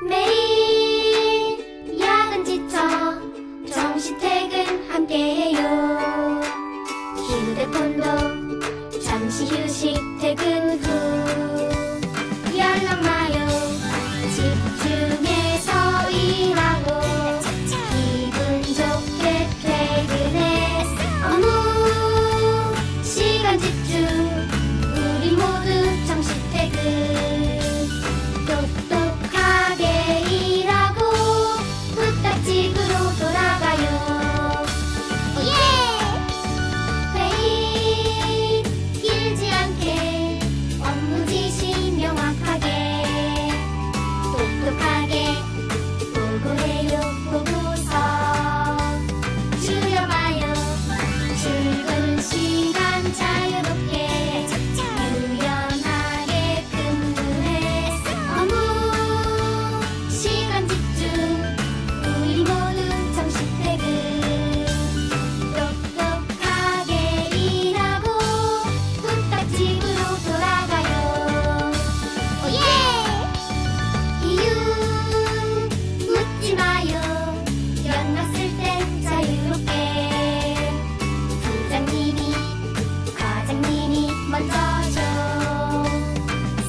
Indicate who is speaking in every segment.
Speaker 1: 매일 야근 지쳐 정시 퇴근 함께해요. 휴대폰도 잠시 휴식 퇴근 후 연락 마요. 집중해서 일하고 기분 좋게 퇴근해. 업무 시간 집중 우리 모두 정시 퇴근. 똑똑하게 일하고 부탁집으로 돌아가요. 예! 회의 길지 않게 업무 지시 명확하게 똑똑하게 보고해요. 보고서 줄여봐요. 출근 시간 자유롭게 유연하게 근무해. 업무 시간 집중 우리 모두 정시 퇴근. 똑똑하게 일하고 부탁집으로 돌아가요. 예! 이유 묻지 마요. 연락 쓸 땐 자유롭게 부장님이 과장님이 먼저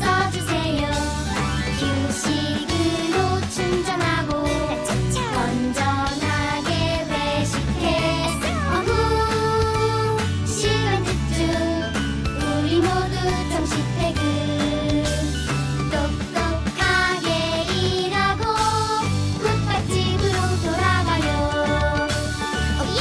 Speaker 1: 써주세요. 휴식으로 충전하고 건전하게 회식해. 업무 시간 집중 우리 모두 정시 퇴근. 똑똑하게 일하고 부탁집으로 돌아가요. 예!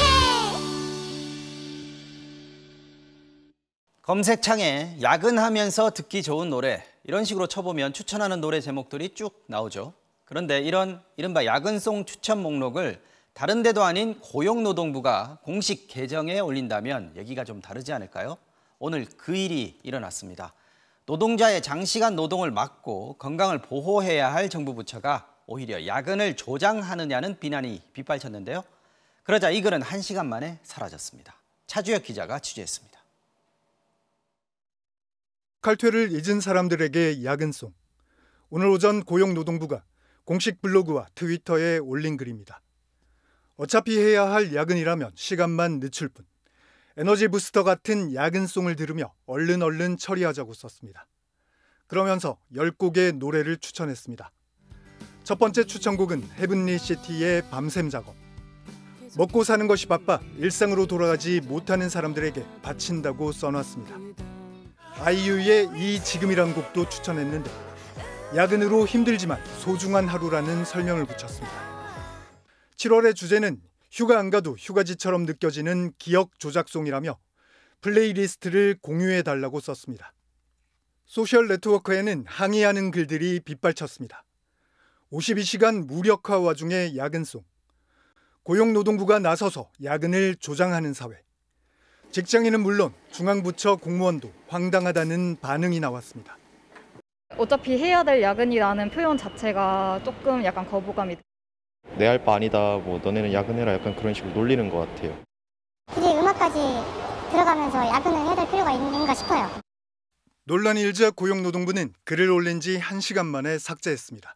Speaker 2: 검색창에 야근하면서 듣기 좋은 노래 이런 식으로 쳐보면 추천하는 노래 제목들이 쭉 나오죠. 그런데 이런 이른바 야근송 추천 목록을 다른 데도 아닌 고용노동부가 공식 계정에 올린다면 얘기가 좀 다르지 않을까요? 오늘 그 일이 일어났습니다. 노동자의 장시간 노동을 막고 건강을 보호해야 할 정부 부처가 오히려 야근을 조장하느냐는 비난이 빗발쳤는데요. 그러자 이 글은 1시간 만에 사라졌습니다. 차주혁 기자가 취재했습니다.
Speaker 3: 칼퇴를 잊은 사람들에게 야근송. 오늘 오전 고용노동부가 공식 블로그와 트위터에 올린 글입니다. 어차피 해야 할 야근이라면 시간만 늦출 뿐. 에너지 부스터 같은 야근송을 들으며 얼른 처리하자고 썼습니다. 그러면서 10곡의 노래를 추천했습니다. 첫 번째 추천곡은 헤븐리 시티의 밤샘 작업. 먹고 사는 것이 바빠 일상으로 돌아가지 못하는 사람들에게 바친다고 써놨습니다. 아이유의 이 지금이란 곡도 추천했는데 야근으로 힘들지만 소중한 하루라는 설명을 붙였습니다. 7월의 주제는 휴가 안 가도 휴가지처럼 느껴지는 기억 조작송이라며 플레이리스트를 공유해달라고 썼습니다. 소셜 네트워크에는 항의하는 글들이 빗발쳤습니다. 52시간 무력화 와중에 야근송. 고용노동부가 나서서 야근을 조장하는 사회. 직장인은 물론 중앙부처 공무원도 황당하다는 반응이 나왔습니다.
Speaker 4: 어차피 해야 될 야근이라는 표현 자체가 조금 약간 거부감이.
Speaker 5: 내 할 바 아니다, 뭐 너네는 야근해라 약간 그런 식으로 놀리는 것 같아요.
Speaker 6: 굳이 음악까지 들어가면서 야근을 해야 될 필요가 있는가 싶어요.
Speaker 3: 논란이 일자 고용노동부는 글을 올린 지 1시간 만에 삭제했습니다.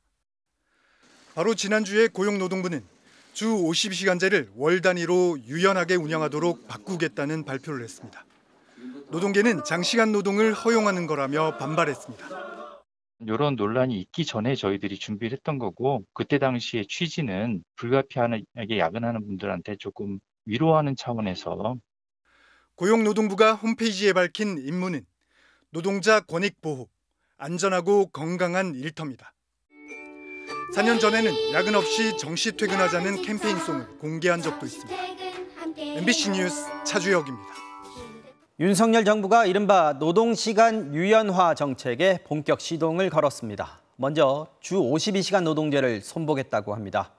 Speaker 3: 바로 지난주에 고용노동부는 주 52시간제를 월 단위로 유연하게 운영하도록 바꾸겠다는 발표를 했습니다. 노동계는 장시간 노동을 허용하는 거라며 반발했습니다.
Speaker 7: 이런 논란이 있기 전에 저희들이 준비를 했던 거고 그때 당시의 취지는 불가피하게 야근하는 분들한테 조금 위로하는 차원에서.
Speaker 3: 고용노동부가 홈페이지에 밝힌 임무는 노동자 권익 보호, 안전하고 건강한 일터입니다. 4년 전에는 야근 없이 정시 퇴근하자는 캠페인송을 공개한 적도 있습니다. MBC 뉴스 차주혁입니다.
Speaker 2: 윤석열 정부가 이른바 노동시간 유연화 정책에 본격 시동을 걸었습니다. 먼저 주 52시간 노동제를 손보겠다고 합니다.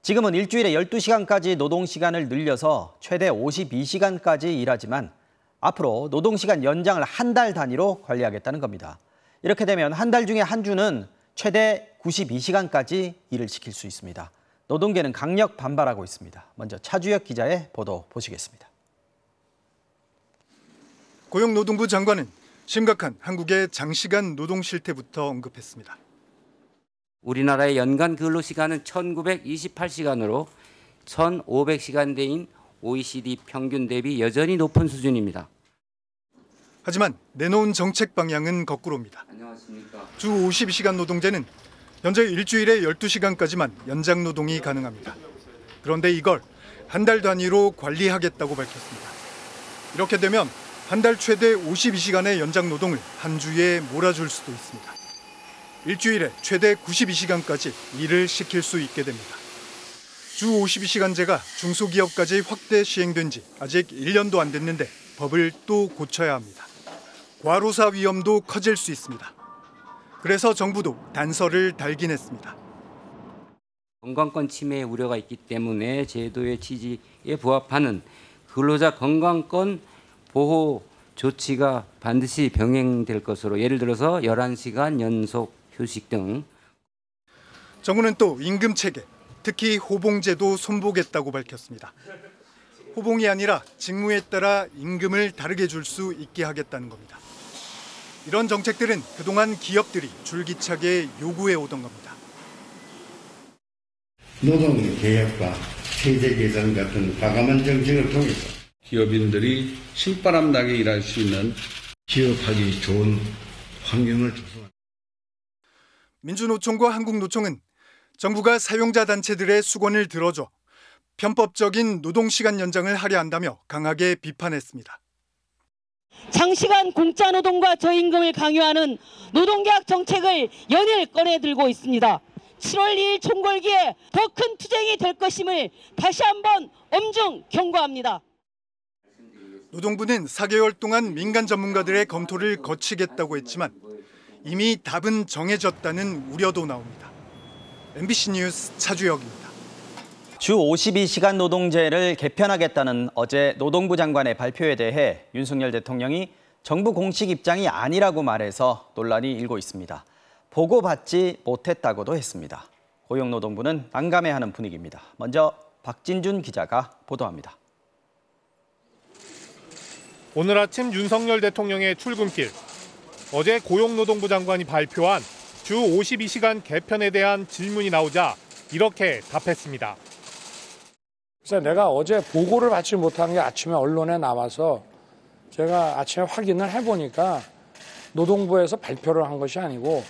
Speaker 2: 지금은 일주일에 12시간까지 노동시간을 늘려서 최대 52시간까지 일하지만 앞으로 노동시간 연장을 한 달 단위로 관리하겠다는 겁니다. 이렇게 되면 한 달 중에 한 주는 최대 92시간까지 일을 시킬 수 있습니다. 노동계는 강력 반발하고 있습니다. 먼저 차주혁 기자의 보도 보시겠습니다.
Speaker 3: 고용노동부 장관은 심각한 한국의 장시간 노동 실태부터 언급했습니다.
Speaker 8: 우리나라의 연간 근로시간은 1928시간으로 1500시간대인 OECD 평균 대비 여전히 높은 수준입니다.
Speaker 3: 하지만 내놓은 정책 방향은 거꾸로입니다.
Speaker 8: 안녕하십니까.
Speaker 3: 주 52시간 노동제는 현재 일주일에 12시간까지만 연장 노동이 가능합니다. 그런데 이걸 한 달 단위로 관리하겠다고 밝혔습니다. 이렇게 되면 한 달 최대 52시간의 연장 노동을 한 주에 몰아줄 수도 있습니다. 일주일에 최대 92시간까지 일을 시킬 수 있게 됩니다. 주 52시간제가 중소기업까지 확대 시행된 지 아직 1년도 안 됐는데 법을 또 고쳐야 합니다. 과로사 위험도 커질 수 있습니다. 그래서 정부도 단서를 달긴 했습니다.
Speaker 8: 건강권 침해 우려가 있기 때문에 제도의 취지에 부합하는 근로자 건강권 보호 조치가 반드시 병행될 것으로, 예를 들어서 11시간 연속 휴식 등.
Speaker 3: 정부는 또 임금 체계, 특히 호봉제도 손보겠다고 밝혔습니다. 호봉이 아니라 직무에 따라 임금을 다르게 줄 수 있게 하겠다는 겁니다. 이런 정책들은 그동안 기업들이 줄기차게 요구해 오던 겁니다.
Speaker 9: 노동 개혁과 세제 개선 같은 과감한 정책을 통해서
Speaker 10: 기업인들이 신바람 나게 일할 수 있는
Speaker 9: 기업하기 좋은 환경을 조성합니다.
Speaker 3: 민주노총과 한국노총은 정부가 사용자 단체들의 수건을 들어줘 편법적인 노동시간 연장을 하려 한다며 강하게 비판했습니다.
Speaker 11: 장시간 공짜 노동과 저임금을 강요하는 노동계약 정책을 연일 꺼내들고 있습니다. 7월 2일 총궐기에 더 큰 투쟁이 될 것임을 다시 한번 엄중 경고합니다.
Speaker 3: 노동부는 4개월 동안 민간 전문가들의 검토를 거치겠다고 했지만 이미 답은 정해졌다는 우려도 나옵니다. MBC 뉴스 차주혁입니다.
Speaker 2: 주 52시간 노동제를 개편하겠다는 어제 노동부 장관의 발표에 대해 윤석열 대통령이 정부 공식 입장이 아니라고 말해서 논란이 일고 있습니다. 보고받지 못했다고도 했습니다. 고용노동부는 난감해하는 분위기입니다. 먼저 박진준 기자가 보도합니다.
Speaker 12: 오늘 아침 윤석열 대통령의 출근길. 어제 고용노동부 장관이 발표한 주 52시간 개편에 대한 질문이 나오자 이렇게 답했습니다.
Speaker 13: 그래서 내가 어제 보고를 받지 못한 게 아침에 언론에 나와서 제가 아침에 확인을 해보니까 노동부에서 발표를 한 것이 아니고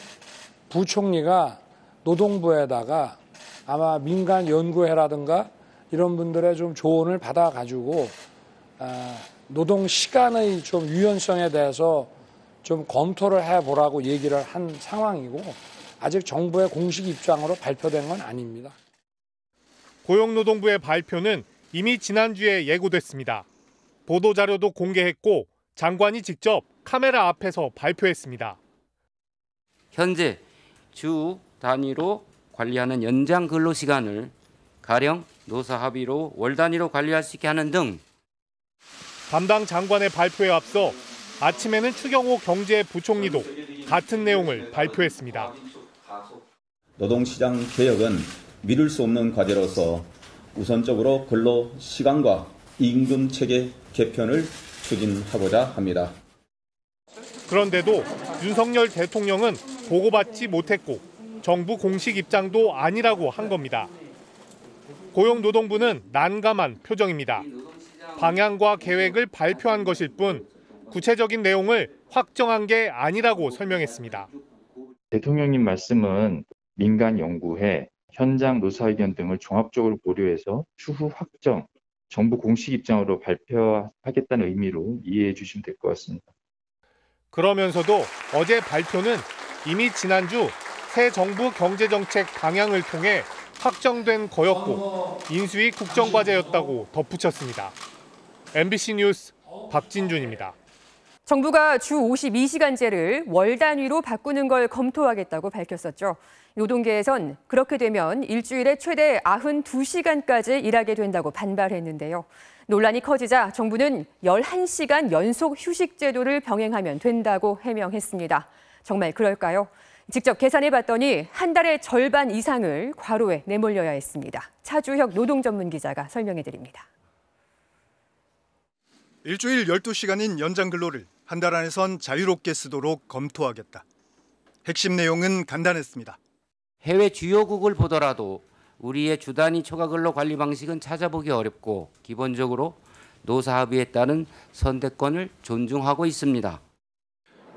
Speaker 13: 부총리가 노동부에다가 아마 민간 연구회라든가 이런 분들의 좀 조언을 받아가지고 노동 시간의 좀 유연성에 대해서 좀 검토를 해보라고 얘기를 한 상황이고 아직 정부의 공식 입장으로 발표된 건 아닙니다.
Speaker 12: 고용노동부의 발표는 이미 지난주에 예고됐습니다. 보도자료도 공개했고 장관이 직접 카메라 앞에서 발표했습니다.
Speaker 8: 현재 주 단위로 관리하는 연장 근로시간을 가령 노사 합의로 월 단위로 관리할 수 있게 하는 등.
Speaker 12: 담당 장관의 발표에 앞서 아침에는 추경호 경제부총리도 같은 내용을 발표했습니다.
Speaker 14: 노동시장 개혁은 미룰 수 없는 과제로서 우선적으로 근로시간과 임금체계 개편을 추진하고자 합니다.
Speaker 12: 그런데도 윤석열 대통령은 보고받지 못했고 정부 공식 입장도 아니라고 한 겁니다. 고용노동부는 난감한 표정입니다. 방향과 계획을 발표한 것일 뿐 구체적인 내용을 확정한 게 아니라고 설명했습니다.
Speaker 7: 대통령님 말씀은 민간 연구회, 현장 노사 의견 등을 종합적으로 고려해서 추후 확정, 정부 공식 입장으로 발표하겠다는 의미로 이해해 주시면 될 것 같습니다.
Speaker 12: 그러면서도 어제 발표는 이미 지난주 새 정부 경제정책 방향을 통해 확정된 거였고 인수위 국정과제였다고 덧붙였습니다. MBC 뉴스 박진준입니다.
Speaker 15: 정부가 주 52시간제를 월 단위로 바꾸는 걸 검토하겠다고 밝혔었죠. 노동계에선 그렇게 되면 일주일에 최대 92시간까지 일하게 된다고 반발했는데요. 논란이 커지자 정부는 11시간 연속 휴식 제도를 병행하면 된다고 해명했습니다. 정말 그럴까요? 직접 계산해봤더니 한 달의 절반 이상을 과로에 내몰려야 했습니다. 차주혁 노동전문기자가 설명해드립니다.
Speaker 3: 일주일 12시간인 연장 근로를 한 달 안에선 자유롭게 쓰도록 검토하겠다. 핵심 내용은 간단했습니다.
Speaker 8: 해외 주요국을 보더라도 우리의 주 단위 초과 근로 관리 방식은 찾아보기 어렵고 기본적으로 노사 합의에 따른 선택권을 존중하고 있습니다.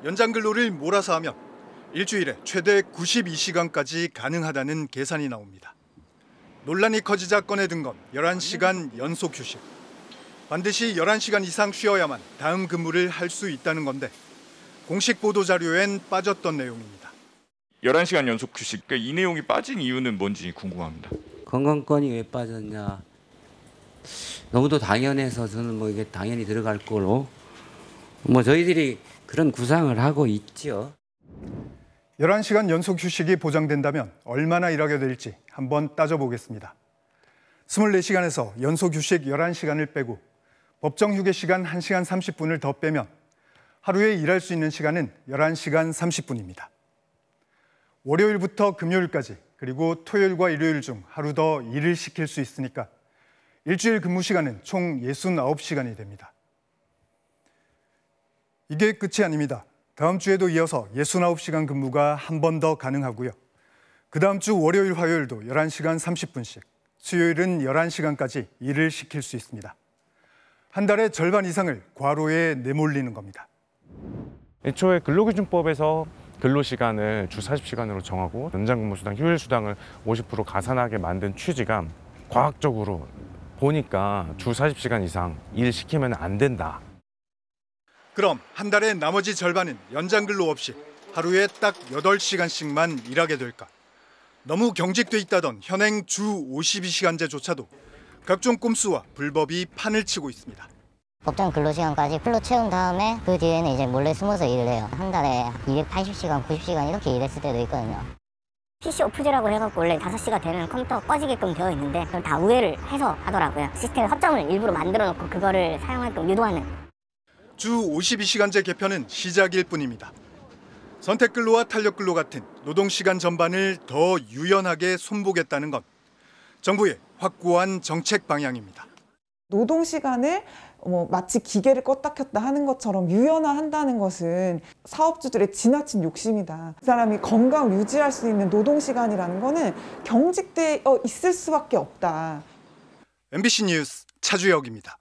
Speaker 3: 연장 근로를 몰아서 하면 일주일에 최대 92시간까지 가능하다는 계산이 나옵니다. 논란이 커지자 꺼내든 건 11시간 연속 휴식. 반드시 11시간 이상 쉬어야만 다음 근무를 할 수 있다는 건데 공식 보도 자료엔 빠졌던 내용입니다.
Speaker 16: 11시간 연속 휴식, 이 내용이 빠진 이유는 뭔지 궁금합니다.
Speaker 8: 건강권이 왜 빠졌냐. 너무도 당연해서 저는 이게 당연히 들어갈 거로 저희들이 그런 구상을 하고 있죠.
Speaker 3: 11시간 연속 휴식이 보장된다면 얼마나 일하게 될지 한번 따져보겠습니다. 24시간에서 연속 휴식 11시간을 빼고 법정 휴게 시간 1시간 30분을 더 빼면 하루에 일할 수 있는 시간은 11시간 30분입니다. 월요일부터 금요일까지 그리고 토요일과 일요일 중 하루 더 일을 시킬 수 있으니까 일주일 근무 시간은 총 69시간이 됩니다. 이게 끝이 아닙니다. 다음 주에도 이어서 69시간 근무가 한 번 더 가능하고요. 그 다음 주 월요일, 화요일도 11시간 30분씩, 수요일은 11시간까지 일을 시킬 수 있습니다. 한 달의 절반 이상을 과로에 내몰리는 겁니다.
Speaker 17: 애초에 근로기준법에서 근로시간을 주 40시간으로 정하고 연장근무수당, 휴일수당을 50% 가산하게 만든 취지가 과학적으로 보니까 주 40시간 이상 일 시키면 안 된다.
Speaker 3: 그럼 한 달의 나머지 절반은 연장근로 없이 하루에 딱 8시간씩만 일하게 될까? 너무 경직돼 있다던 현행 주 52시간제조차도 각종 꼼수와 불법이 판을 치고 있습니다.
Speaker 6: 법정 근로시간까지 풀로 채운 다음에 그 뒤에는 이제 몰래 숨어서 일을 해요. 한 달에 280시간, 90시간 이렇게 일했을 때도 있거든요. PC 오프제라고 해갖고 원래 5시가 되면 컴퓨터 꺼지게끔 되어 있는데 그걸 다 우회를 해서 하더라고요. 시스템 허점을 일부러 만들어 놓고 그거를 사용하게끔 유도하는.
Speaker 3: 주 52시간제 개편은 시작일 뿐입니다. 선택근로와 탄력근로 같은 노동시간 전반을 더 유연하게 손보겠다는 건 정부의 확고한 정책 방향입니다.
Speaker 18: 노동시간을 마치 기계를 껐다 켰다 하는 것처럼 유연화한다는 것은 사업주들의 지나친 욕심이다. 그 사람이 건강 유지할 수 있는 노동시간이라는 거는 경직되어 있을 수밖에 없다.
Speaker 3: MBC 뉴스 차주혁입니다.